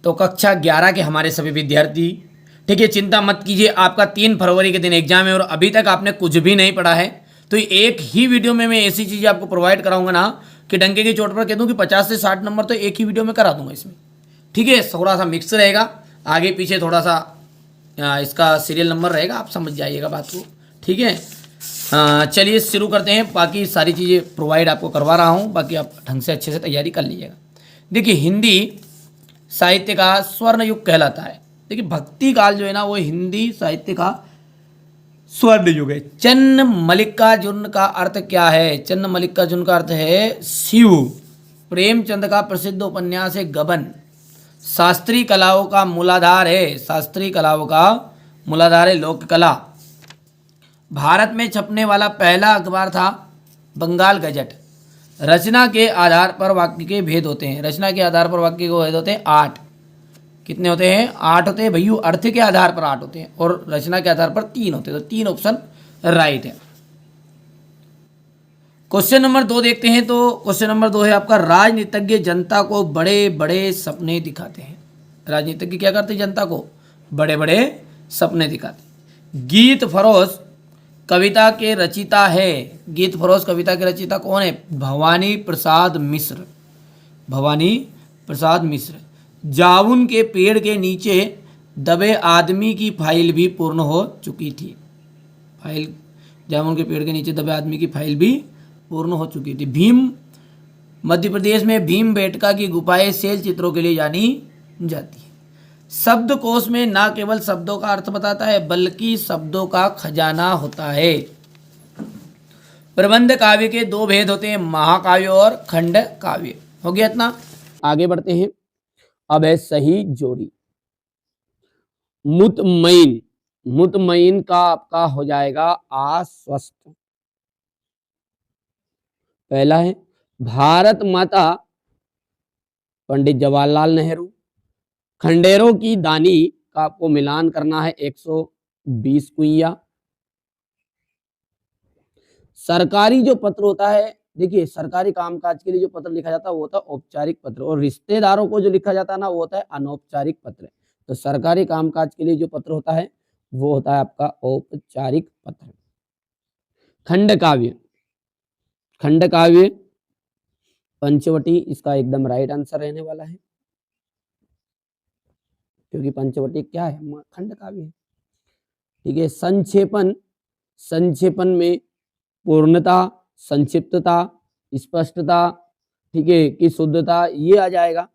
तो कक्षा 11 के हमारे सभी विद्यार्थी, ठीक है, चिंता मत कीजिए, आपका 3 फरवरी के दिन एग्जाम है और अभी तक आपने कुछ भी नहीं पढ़ा है, तो एक ही वीडियो में मैं ऐसी चीज़ें आपको प्रोवाइड कराऊंगा ना कि डंके की चोट पर कह दूं कि 50 से 60 नंबर तो एक ही वीडियो में करा दूंगा इसमें। ठीक है, थोड़ा सा मिक्स रहेगा, आगे पीछे थोड़ा सा इसका सीरियल नंबर रहेगा, आप समझ जाइएगा बात को। ठीक है, चलिए शुरू करते हैं। बाकी सारी चीज़ें प्रोवाइड आपको करवा रहा हूँ, बाकी आप ढंग से अच्छे से तैयारी कर लीजिएगा। देखिए, हिंदी साहित्य का स्वर्ण युग कहलाता है। देखिए, भक्ति काल जो है ना वो हिंदी साहित्य का स्वर्ण युग है। चन्न मल्लिकार्जुन का अर्थ क्या है? चन्न मल्लिकार्जुन का अर्थ है शिव। प्रेमचंद का प्रसिद्ध उपन्यास है गबन। शास्त्रीय कलाओं का मूलाधार है, शास्त्रीय कलाओं का मूलाधार है लोक कला। भारत में छपने वाला पहला अखबार था बंगाल गजट। रचना के आधार पर वाक्य के भेद होते हैं, रचना के आधार पर वाक्य के भेद होते हैं 8। कितने होते हैं? 8 होते हैं भैया। अर्थ के आधार पर 8 होते हैं और रचना के आधार पर 3 होते हैं, तो 3 ऑप्शन राइट है। क्वेश्चन नंबर 2 देखते हैं, तो क्वेश्चन नंबर 2 है आपका, राजनीतिज्ञ जनता को बड़े बड़े सपने दिखाते हैं। राजनीतिज्ञ क्या करते हैं? जनता को बड़े बड़े सपने दिखाते। गीत फरोश कविता के रचिता है। गीत फरोश कविता के रचिता कौन है? भवानी प्रसाद मिश्र। भवानी प्रसाद मिश्र। जामुन के पेड़ के नीचे दबे आदमी की फाइल भी पूर्ण हो चुकी थी। फाइल, जामुन के पेड़ के नीचे दबे आदमी की फाइल भी पूर्ण हो चुकी थी। भीम, मध्य प्रदेश में भीम बेटका की गुफाएं शैल चित्रों के लिए जानी जाती है। शब्दकोश में ना केवल शब्दों का अर्थ बताता है बल्कि शब्दों का खजाना होता है। प्रबंध काव्य के 2 भेद होते हैं, महाकाव्य और खंड काव्य। हो गया इतना, आगे बढ़ते हैं। अब है सही जोड़ी। मुतमईन, मुतमईन का आपका हो जाएगा आश्वस्त। पहला है भारत माता पंडित जवाहरलाल नेहरू। खंडेरों की दानी का आपको मिलान करना है 120 कुइया। सरकारी जो पत्र होता है, देखिए सरकारी कामकाज के लिए जो पत्र लिखा जाता है वो होता है औपचारिक पत्र, और रिश्तेदारों को जो लिखा जाता है ना वो होता है अनौपचारिक पत्र। तो सरकारी कामकाज के लिए जो पत्र होता है वो होता है आपका औपचारिक पत्र। खंड काव्य, खंड काव्य पंचवटी इसका एकदम राइट आंसर रहने वाला है, क्योंकि पंचवटी क्या है? खंड काव्य है। ठीक है, संक्षेपण, संक्षेपण में पूर्णता, संक्षिप्तता, स्पष्टता, ठीक है, कि शुद्धता, ये आ जाएगा।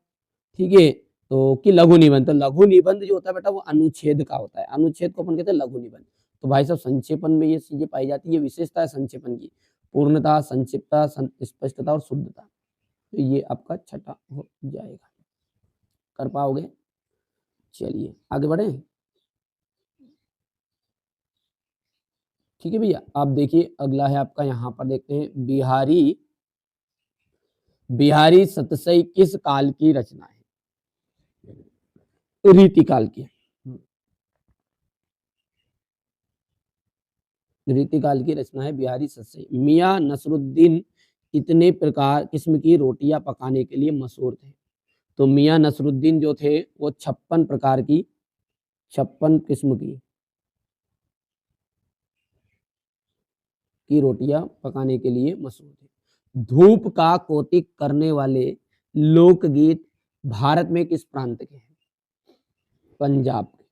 ठीक है, तो कि लघु निबंध, तो लघु निबंध जो होता है बेटा वो अनुच्छेद का होता है, अनुच्छेद को अपन कहते हैं लघु निबंध। तो भाई साहब संक्षेपण में ये चीजें पाई जाती है, ये विशेषता है संक्षेपण की, पूर्णता, संक्षिप्तता, स्पष्टता और शुद्धता। तो ये आपका छठा हो जाएगा। कर पाओगे? चलिए आगे बढ़े। ठीक है भैया, आप देखिए अगला है आपका, यहाँ पर देखते हैं बिहारी, बिहारी सतसई किस काल की रचना है? रीति काल की, रीति काल की रचना है बिहारी सतसई। मियां नसरुद्दीन कितने प्रकार किस्म की रोटियां पकाने के लिए मशहूर थे? तो मियां नसरुद्दीन जो थे वो 56 प्रकार की, 56 किस्म की रोटियां पकाने के लिए मशहूर थे। धूप का कौतिक करने वाले लोकगीत भारत में किस प्रांत के हैं? पंजाब के।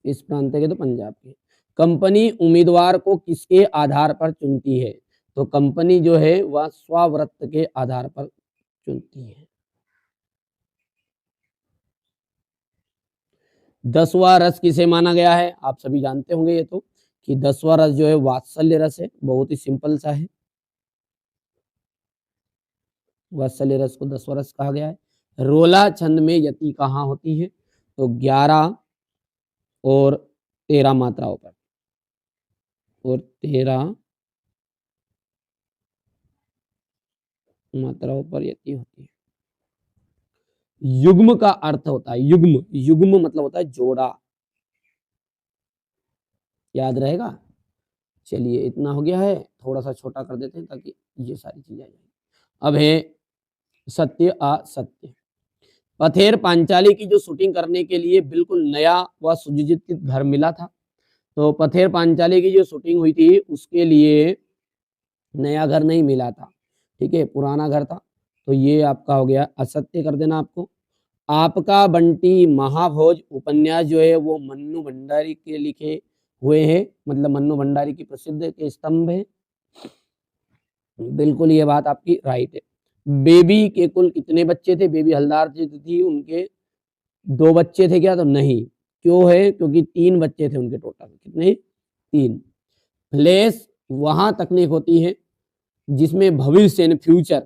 इस प्रांत के, तो पंजाब के। कंपनी उम्मीदवार को किसके आधार पर चुनती है? तो कंपनी जो है वह स्वाव्रत के आधार पर चुनती है। 10वां रस किसे माना गया है? आप सभी जानते होंगे ये तो, कि 10वां रस जो है वात्सल्य रस है, बहुत ही सिंपल सा है। वात्सल्य रस को 10वां रस कहा गया है। रोला छंद में यति कहाँ होती है? तो 11 और 13 मात्राओं पर, और 13 मात्राओं पर यति होती है। युग्म का अर्थ होता है, युग्म, युग्म मतलब होता है जोड़ा, याद रहेगा। चलिए इतना हो गया है, थोड़ा सा छोटा कर देते हैं ताकि ये सारी चीजें आ जाए। अब है सत्य असत्य। पथेर पांचाली की जो शूटिंग करने के लिए बिल्कुल नया व सुसज्जित घर मिला था। तो पथेर पांचाली की जो शूटिंग हुई थी उसके लिए नया घर नहीं मिला था, ठीक है, पुराना घर था। तो ये आपका हो गया असत्य कर देना आपको। आपका बंटी महाभोज उपन्यास जो है वो मन्नू भंडारी के लिखे हुए हैं, मतलब मन्नू भंडारी की प्रसिद्ध के स्तंभ है। बिल्कुल ये बात आपकी राइट है। बेबी के कुल कितने बच्चे थे? बेबी हलदार थी उनके 2 बच्चे थे क्या? तो नहीं, क्यों है? क्योंकि 3 बच्चे थे उनके टोटल। कितने? 3। फ्लैश वहां तकनीक होती है जिसमें भविष्य यानी फ्यूचर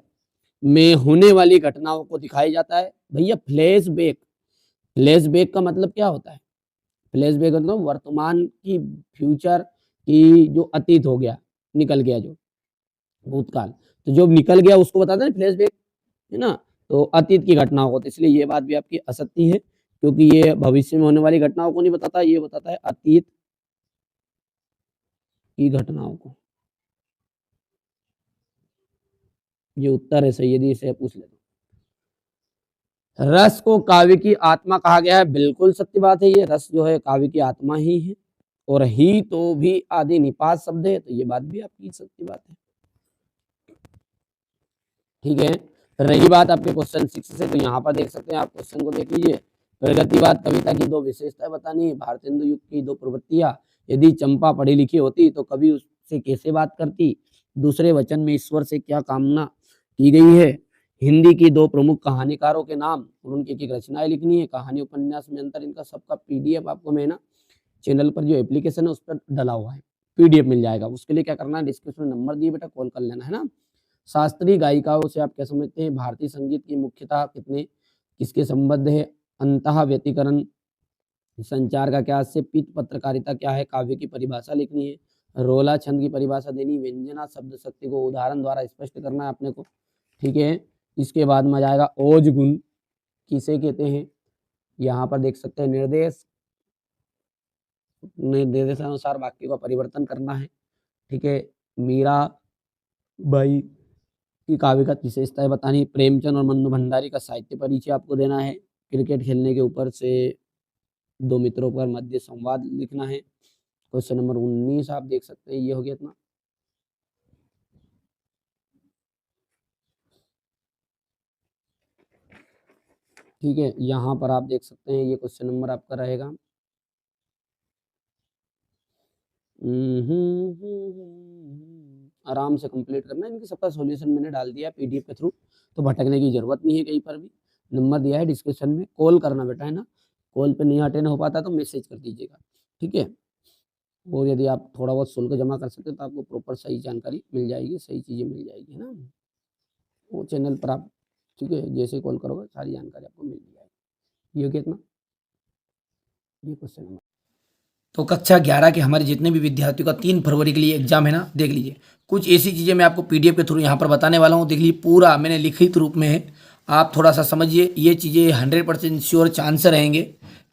में होने वाली घटनाओं को दिखाया जाता है। भैया फ्लैशबैक, फ्लैशबैक का मतलब क्या होता है? फ्लैशबैक मतलब वर्तमान की फ्यूचर की जो अतीत हो गया, निकल गया जो भूतकाल, तो जो निकल गया उसको बताते हैं फ्लैशबैक, है ना। तो अतीत की घटनाओं को, तो इसलिए ये बात भी आपकी असत्य है क्योंकि ये भविष्य में होने वाली घटनाओं को नहीं बताता, ये बताता है अतीत की घटनाओं को। ये उत्तर है सही, यदि इसे पूछ ले। रस को काव्य की आत्मा कहा गया है, बिल्कुल सत्य बात है। ये रस जो है काव्य की आत्मा ही है। और ही तो भी आदि निपात शब्द है, तो ये बात भी आपकी सत्य बात है, ठीक है। रही बात आपके क्वेश्चन 6 से, तो यहाँ पर देख सकते हैं आप, क्वेश्चन को देख लीजिए। प्रगतिवाद कविता की 2 विशेषताएं बतानी है, भारतेंदु युग की 2 प्रवृत्तियां। यदि चंपा पढ़ी लिखी होती तो कभी उससे कैसे बात करती? दूसरे वचन में ईश्वर से क्या कामना की गई है? हिंदी की 2 प्रमुख कहानीकारों के नाम और उनकी एक रचनाएं लिखनी है। कहानी उपन्यास में अंतर, इनका सबका पीडीएफ आपको मैं ना चैनल पर जो एप्लीकेशन है उस पर डला हुआ है, पीडीएफ मिल जाएगा। उसके लिए क्या करना है, डिस्क्रिप्शन में नंबर दिए बेटा, कॉल कर लेना, है ना। शास्त्रीय गायिकाओं से आप क्या समझते हैं? भारतीय संगीत की मुख्यतः कितने किसके संबद्ध है? अंतः व्यतिकरण। संचार का क्या से पित पत्रकारिता क्या है? काव्य की परिभाषा लिखनी है। रोला छंद की परिभाषा देनी, व्यंजना शब्द शक्ति को उदाहरण द्वारा स्पष्ट करना है अपने को, ठीक है। इसके बाद में आ जाएगा ओज गुण किसे कहते हैं? यहाँ पर देख सकते हैं निर्देश, निर्देशानुसार वाक्य का परिवर्तन करना है, ठीक है। मीरा बाई की काव्यगत विशेषताएं बतानी। प्रेमचंद और मन्नू भंडारी का साहित्य परिचय आपको देना है। क्रिकेट खेलने के ऊपर से 2 मित्रों पर मध्य संवाद लिखना है। क्वेश्चन नंबर 19 आप देख सकते हैं, ये हो गया इतना। ठीक है, यहाँ पर आप देख सकते हैं ये क्वेश्चन नंबर आपका रहेगा। आराम से कंप्लीट करना है, इनकी सबका सॉल्यूशन मैंने डाल दिया पीडीएफ के थ्रू, तो भटकने की जरूरत नहीं है कहीं पर भी। नंबर दिया है डिस्क्रिप्शन में, कॉल करना बेटा, है ना। कॉल पे नहीं अटेंड हो पाता तो मैसेज कर दीजिएगा, ठीक है। और यदि आप थोड़ा बहुत शुल्क जमा कर सकते तो आपको प्रॉपर सही जानकारी मिल जाएगी, सही चीज़ें मिल जाएगी, है ना। वो चैनल पर आप, ठीक है, जैसे कॉल करोगे सारी जानकारी आपको मिल जाएगी। ये कितना, ये क्वेश्चन नंबर। तो कक्षा 11 के हमारे जितने भी विद्यार्थियों का 3 फरवरी के लिए एग्जाम है ना, देख लीजिए कुछ ऐसी चीज़ें मैं आपको पीडीएफ के थ्रू यहाँ पर बताने वाला हूँ। देख लीजिए पूरा मैंने लिखित रूप में है, आप थोड़ा सा समझिए। ये चीज़ें 100% श्योर चांस रहेंगे,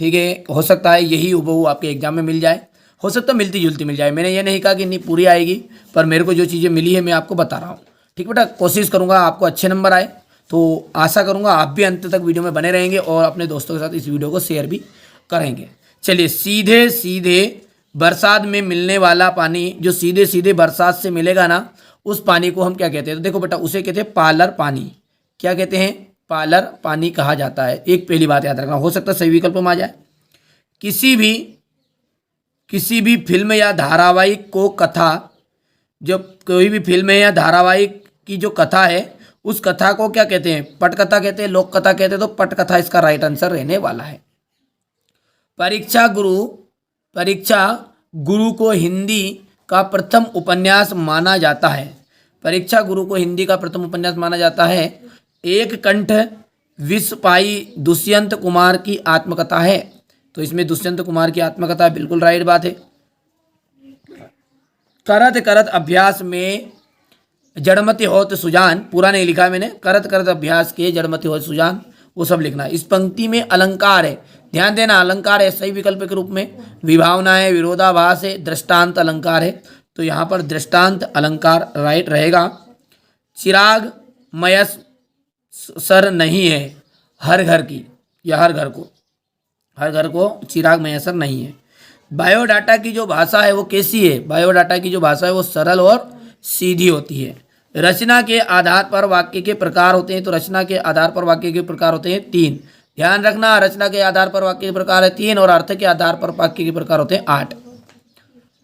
ठीक है। हो सकता है यही हूबहू आपके एग्जाम में मिल जाए, हो सकता है मिलती जुलती मिल जाए। मैंने ये नहीं कहा कि नहीं पूरी आएगी, पर मेरे को जो चीज़ें मिली है मैं आपको बता रहा हूँ, ठीक बेटा। कोशिश करूँगा आपको अच्छे नंबर आए, तो आशा करूँगा आप भी अंत तक वीडियो में बने रहेंगे और अपने दोस्तों के साथ इस वीडियो को शेयर भी करेंगे। चलिए, सीधे सीधे बरसात में मिलने वाला पानी, जो सीधे सीधे बरसात से मिलेगा ना, उस पानी को हम क्या कहते हैं? तो देखो बेटा, उसे कहते हैं पालर पानी। क्या कहते हैं? पालर पानी कहा जाता है। एक पहली बात याद रखना, हो सकता है सही विकल्प में आ जाए। किसी भी फिल्म या धारावाहिक को कथा, जब कोई भी फिल्म है या धारावाहिक की जो कथा है, उस कथा को क्या कहते हैं? पटकथा कहते हैं, लोक कथा कहते हैं। तो पटकथा इसका राइट आंसर रहने वाला है। परीक्षा गुरु को हिंदी का प्रथम उपन्यास माना जाता है। परीक्षा गुरु को हिंदी का प्रथम उपन्यास माना जाता है। एक कंठ विस्पाई दुष्यंत कुमार की आत्मकथा है। तो इसमें दुष्यंत कुमार की आत्मकथा, बिल्कुल राइट बात है। करत करत अभ्यास में जड़मति होत सुजान, पूरा नहीं लिखा मैंने, करत करत अभ्यास के जड़मति होत सुजान, वो सब लिखना है। इस पंक्ति में अलंकार है, ध्यान देना, अलंकार है सही विकल्प के रूप में। विभावना है, विरोधाभास है, दृष्टांत अलंकार है। तो यहाँ पर दृष्टांत अलंकार राइट रहेगा। चिराग मयसर नहीं है हर घर की, या हर घर को चिराग मयसर नहीं है। बायोडाटा की जो भाषा है वो कैसी है? बायोडाटा की जो भाषा है वो सरल और सीधी होती है। रचना के आधार पर वाक्य के प्रकार होते हैं, तो रचना के आधार पर वाक्य के प्रकार होते हैं 3। ध्यान रखना, रचना के आधार पर वाक्य के प्रकार है 3 और अर्थ के आधार पर वाक्य के प्रकार होते हैं 8।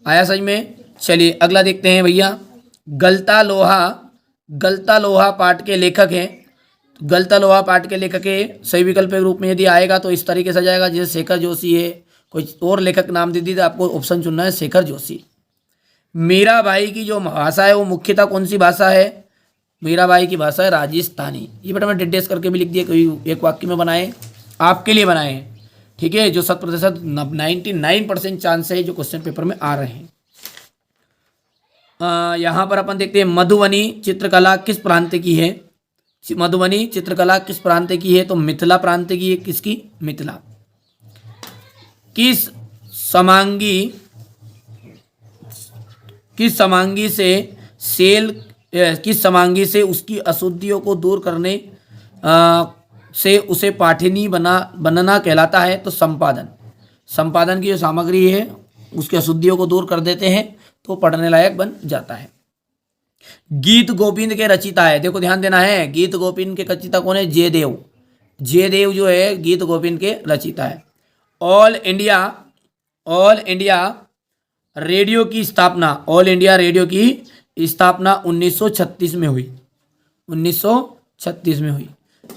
आया समझ में? चलिए अगला देखते हैं भैया। गलता लोहा पाठ के लेखक हैं। गलता लोहा पाठ के लेखक के सही विकल्प के रूप में यदि आएगा तो इस तरीके से जाएगा, जैसे शेखर जोशी है, कोई और लेखक नाम दे दी तो आपको ऑप्शन चुनना है शेखर जोशी। मीराबाई की जो भाषा है वो मुख्यतः कौन सी भाषा है? मीराबाई की भाषा है राजस्थानी। ये बेटा मैं डिटेल्स करके भी लिख दिया, कोई एक वाक्य में बनाए, आपके लिए बनाए हैं, ठीक है, जो 100% 99% चांस है जो क्वेश्चन पेपर में आ रहे हैं। यहाँ पर अपन देखते हैं मधुबनी चित्रकला किस प्रांत की है? मधुबनी चित्रकला किस प्रांत की है? तो मिथिला प्रांत की है। किसकी? मिथिला। किस समांगी से उसकी अशुद्धियों को दूर करने से उसे पाठिनी बनना कहलाता है? तो संपादन की जो सामग्री है उसकी अशुद्धियों को दूर कर देते हैं तो पढ़ने लायक बन जाता है। गीत गोविंद के रचिता है, देखो ध्यान देना है, गीत गोविंद के रचिता कौन है? जयदेव जो है गीत गोविंद के रचिता है। ऑल इंडिया रेडियो की स्थापना 1936 में हुई। 1936 में हुई।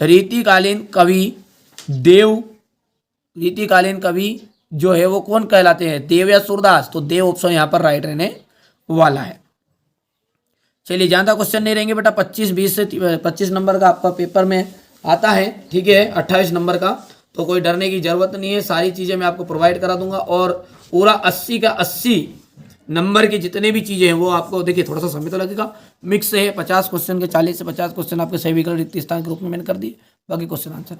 रीतिकालीन कवि जो है वो कौन कहलाते हैं? देव या सूरदास? तो देव ऑप्शन यहाँ पर राइट रहने वाला है। चलिए ज़्यादा क्वेश्चन नहीं रहेंगे बेटा, 25 नंबर का आपका पेपर में आता है, ठीक है, 28 नंबर का, तो कोई डरने की ज़रूरत नहीं है। सारी चीज़ें मैं आपको प्रोवाइड करा दूंगा और पूरा 80 का 80 नंबर की जितने भी चीज़ें हैं वो आपको, देखिए थोड़ा सा समय तो लगेगा, मिक्स है, 50 क्वेश्चन के 40 से 50 क्वेश्चन आपके सही विकल्प रिक्त स्थान के रूप में मैंने कर दिए, बाकी क्वेश्चन आंसर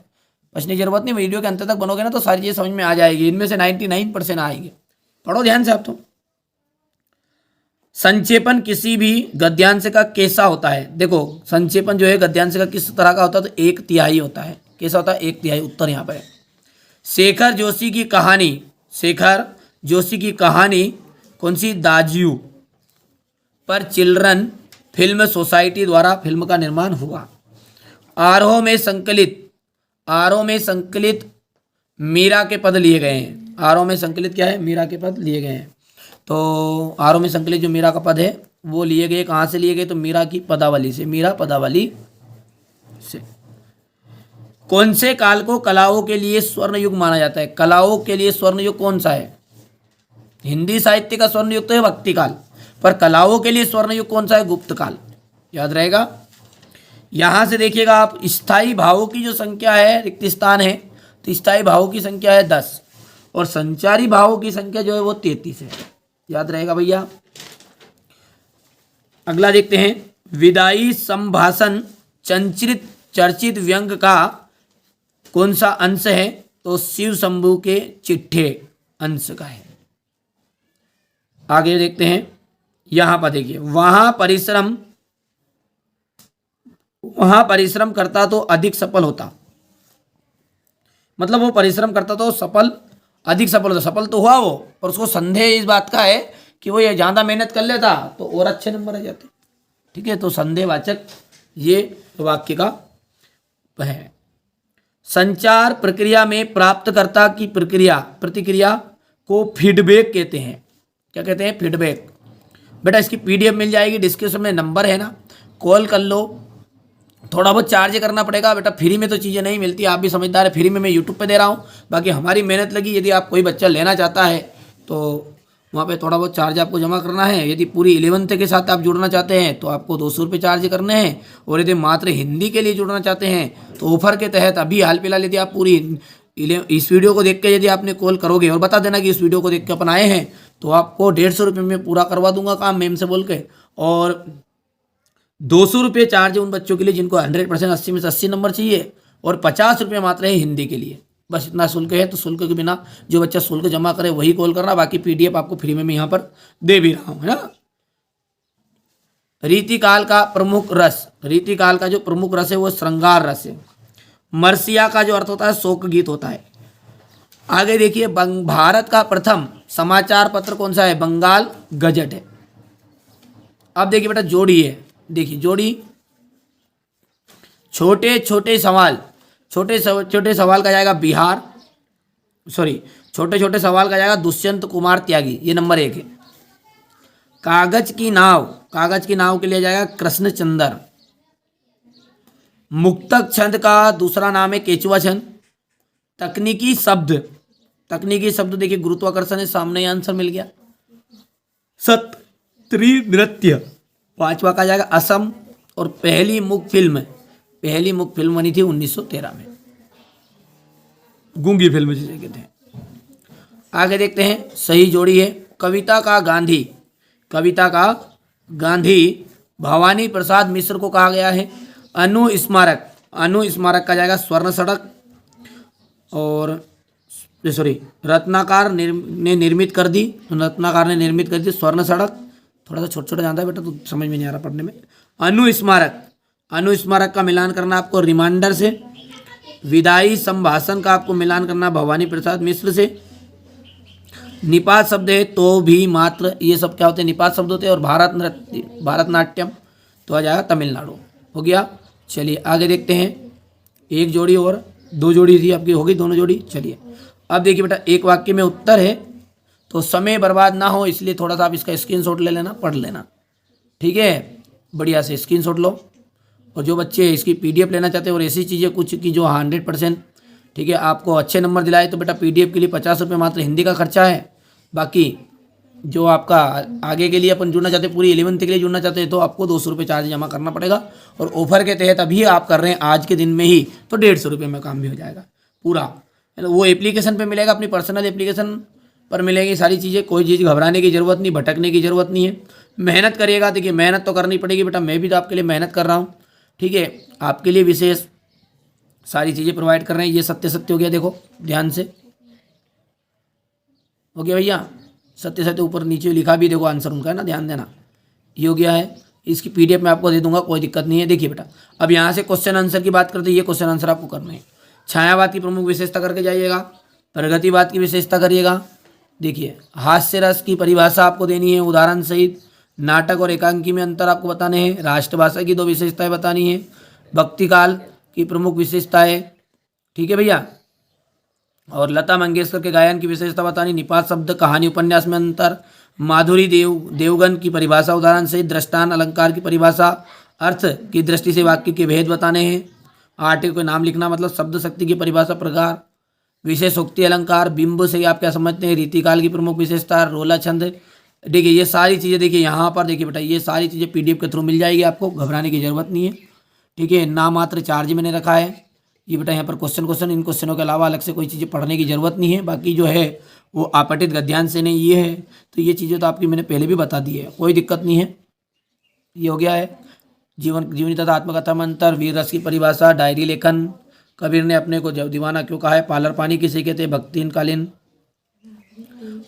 बचने की जरूरत नहीं। वीडियो के अंत तक बनोगे ना तो सारी चीज़ें समझ में आ जाएगी, इनमें से 99% आएंगे। पढ़ो ध्यान से आप तो। संक्षेपण किसी भी गद्यांश का कैसा होता है? देखो संक्षेपण जो है गद्यांश का किस तरह का होता है? तो 1/3 होता है। कैसा होता है? 1/3। उत्तर यहाँ पर है। शेखर जोशी की कहानी कौन सी? दाजियू पर चिल्ड्रन फिल्म सोसाइटी द्वारा फिल्म का निर्माण हुआ। आरोह में संकलित मीरा के पद लिए गए हैं। आरोह में संकलित क्या है? मीरा के पद लिए गए हैं। तो आरोह में संकलित जो मीरा का पद है वो लिए गए, कहाँ से लिए गए? तो मीरा की पदावली से, मीरा पदावली से। कौन से काल को कलाओं के लिए स्वर्ण युग माना जाता है? कलाओं के लिए स्वर्ण युग कौन सा है? हिंदी साहित्य का स्वर्ण युग तो है भक्ति काल, पर कलाओं के लिए स्वर्ण युग कौन सा है? गुप्त काल। याद रहेगा। यहां से देखिएगा आप, स्थायी भावों की जो संख्या है, रिक्त स्थान है, तो स्थायी भावों की संख्या है 10 और संचारी भावों की संख्या जो है वो 33 है। याद रहेगा भैया। अगला देखते हैं, विदाई संभाषण चर्चित व्यंग का कौन सा अंश है? तो शिव शंभू के चिट्ठे अंश का है। आगे देखते हैं, यहां पर देखिए, वहां परिश्रम करता तो अधिक सफल होता, मतलब वो परिश्रम करता तो अधिक सफल होता। सफल तो हुआ वो, पर उसको संदेह इस बात का है कि वो ये ज़्यादा मेहनत कर लेता तो और अच्छे नंबर आ जाते, ठीक है। तो संदेहवाचक ये वाक्य का है। संचार प्रक्रिया में प्राप्तकर्ता की प्रतिक्रिया को फीडबैक कहते हैं। क्या कहते हैं? फीडबैक। बेटा इसकी PDF मिल जाएगी, डिस्क्रिप्शन में नंबर है ना, कॉल कर लो। थोड़ा बहुत चार्ज करना पड़ेगा बेटा, फ्री में तो चीज़ें नहीं मिलती, आप भी समझदार है। फ्री में मैं यूट्यूब पे दे रहा हूँ, बाकी हमारी मेहनत लगी। यदि आप कोई बच्चा लेना चाहता है तो वहाँ पे थोड़ा बहुत चार्ज आपको जमा करना है। यदि पूरी 11th के साथ आप जुड़ना चाहते हैं तो आपको 200 रुपये चार्ज करने हैं, और यदि मात्र हिंदी के लिए जुड़ना चाहते हैं तो ऑफर के तहत अभी हाल फिलहाल यदि आप पूरी इस वीडियो को देख के यदि आपने कॉल करोगे और बता देना कि इस वीडियो को देख के अपन आए हैं, तो आपको 150 रुपये में पूरा करवा दूंगा काम, मेम से बोल के। और 200 रुपये चार्ज है उन बच्चों के लिए जिनको 100% 80 में से 80 नंबर चाहिए, और 50 रुपये मात्र है हिंदी के लिए। बस इतना शुल्क है। तो शुल्क के बिना जो बच्चा शुल्क जमा करे वही कॉल करना, बाकी PDF आपको फ्री में मैं यहाँ पर दे भी रहा हूँ, है ना। रीतिकाल का प्रमुख रस, रीतिकाल का जो प्रमुख रस है वो श्रृंगार रस है। मर्सिया का जो अर्थ होता है शोक गीत होता है। आगे देखिए, भारत का प्रथम समाचार पत्र कौन सा है? बंगाल गजट है। अब देखिए बेटा जोड़ी है, देखिए जोड़ी, छोटे छोटे सवाल, छोटे छोटे सवाल का जाएगा बिहार, सॉरी छोटे छोटे सवाल का जाएगा दुष्यंत कुमार त्यागी, ये नंबर 1 है। कागज की नाव, कागज की नाव के लिए जाएगा कृष्णचंद्र। मुक्तक छंद का दूसरा नाम है केचुआ छंद। तकनीकी शब्द, तकनीकी शब्द देखिए गुरुत्वाकर्षण है, सामने आंसर मिल गया। सत्री नृत्य, 5वां का जाएगा असम। और पहली मुख फिल्म, पहली मुख फिल्म बनी थी 1913 में, गूंगी फिल्म जिसे कहते हैं। आगे देखते हैं, सही जोड़ी है। कविता का गांधी, कविता का गांधी भवानी प्रसाद मिश्र को कहा गया है। अनु स्मारक, अनु स्मारक का जाएगा स्वर्ण सड़क। और सॉरी रत्नाकर ने निर्मित कर दी, रत्नाकर ने निर्मित कर दी स्वर्ण सड़क। थोड़ा सा छोटा छोटा जानता है बेटा तो समझ में नहीं आ रहा पढ़ने में। अनु स्मारक, अनु स्मारक का मिलान करना आपको रिमाइंडर से। विदाई संभाषण का आपको मिलान करना भवानी प्रसाद मिश्र से। निपात शब्द है तो भी, मात्र, ये सब क्या होते हैं? निपात शब्द होते हैं। और भारत नृत्य, भारतनाट्यम तो आ जाएगा तमिलनाडु। हो गया। चलिए आगे देखते हैं, एक जोड़ी और 2 जोड़ी थी आपकी, होगी दोनों जोड़ी। चलिए अब देखिए बेटा, एक वाक्य में उत्तर है तो समय बर्बाद ना हो इसलिए थोड़ा सा आप इसका स्क्रीनशॉट ले लेना, पढ़ लेना, ठीक है। बढ़िया से स्क्रीनशॉट लो। और जो बच्चे इसकी PDF लेना चाहते हैं और ऐसी चीज़ें कुछ की जो 100% ठीक है आपको अच्छे नंबर दिलाए, तो बेटा PDF के लिए 50 रुपये मात्र हिंदी का खर्चा है। बाकी जो आपका आगे के लिए अपन जुड़ना चाहते हैं, पूरी 11th के लिए जुड़ना चाहते हैं, तो आपको 200 रुपये चार्ज जमा करना पड़ेगा। और ऑफर के तहत अभी आप कर रहे हैं आज के दिन में ही, तो 150 रुपये में काम भी हो जाएगा पूरा। वो एप्लीकेशन पे मिलेगा, अपनी पर्सनल एप्लीकेशन पर मिलेगी सारी चीज़ें। कोई चीज़ घबराने की ज़रूरत नहीं, भटकने की ज़रूरत नहीं है। मेहनत करिएगा, देखिए मेहनत तो करनी पड़ेगी बेटा, मैं भी तो आपके लिए मेहनत कर रहा हूँ, ठीक है। आपके लिए विशेष सारी चीज़ें प्रोवाइड कर रहे हैं। ये सत्य सत्य हो गया, देखो ध्यान से, हो गया भैया। सत्य सत्य ऊपर नीचे लिखा भी, देखो आंसर उनका है ना, ध्यान देना। ये हो गया है, इसकी PDF मैं आपको दे दूंगा, कोई दिक्कत नहीं है। देखिए बेटा, अब यहाँ से क्वेश्चन आंसर की बात करते हैं, ये क्वेश्चन आंसर आपको करना है। छायावाद की प्रमुख विशेषता करके जाइएगा, प्रगतिवाद की विशेषता करिएगा। देखिए हास्य रस की परिभाषा आपको देनी है उदाहरण सहित। नाटक और एकांकी में अंतर आपको बताने हैं। राष्ट्रभाषा की 2 विशेषताएं बतानी है। भक्तिकाल की प्रमुख विशेषताएं, ठीक है भैया। और लता मंगेशकर के गायन की विशेषता बतानी। निपात शब्द, कहानी उपन्यास में अंतर। माधुरी देवगन की परिभाषा उदाहरण से। दृष्टांत अलंकार की परिभाषा, अर्थ की दृष्टि से वाक्य के भेद बताने हैं। आर्टिकल के नाम लिखना, मतलब शब्द शक्ति की परिभाषा प्रकार। विशेषोक्ति अलंकार, बिंब से आप क्या समझते हैं, रीतिकाल की प्रमुख विशेषता, रोला छंद। देखिए ये सारी चीज़ें, देखिए यहाँ पर देखिए बेटा, ये सारी चीज़ें PDF के थ्रू मिल जाएगी आपको, घबराने की जरूरत नहीं है, ठीक है। नाम मात्र चार्ज मैंने रखा है। ये बेटा यहाँ पर क्वेश्चन, इन क्वेश्चनों के अलावा अलग से कोई चीज़ें पढ़ने की ज़रूरत नहीं है। बाकी जो है वो आपटित गद्यांश से नहीं, ये है तो ये चीज़ें तो आपकी मैंने पहले भी बता दी है, कोई दिक्कत नहीं है। ये हो गया है। जीवनी तथा आत्मकथा में अंतर, वीर रस की परिभाषा, डायरी लेखन, कबीर ने अपने को जब दीवाना क्यों कहा है, पालर पानी किसे कहते हैं, भक्तिकालीन,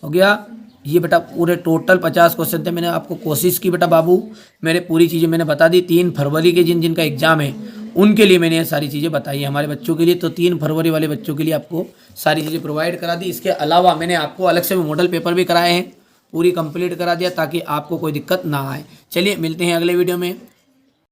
हो गया। ये बेटा पूरे टोटल 50 क्वेश्चन थे। मैंने आपको कोशिश की बेटा बाबू, मेरे पूरी चीज़ें मैंने बता दी। 3 फरवरी के जिनका एग्जाम है उनके लिए मैंने ये सारी चीज़ें बताई है। हमारे बच्चों के लिए तो 3 फरवरी वाले बच्चों के लिए आपको सारी चीज़ें प्रोवाइड करा दी। इसके अलावा मैंने आपको अलग से मॉडल पेपर भी कराए हैं, पूरी कंप्लीट करा दिया ताकि आपको कोई दिक्कत ना आए। चलिए मिलते हैं अगले वीडियो में।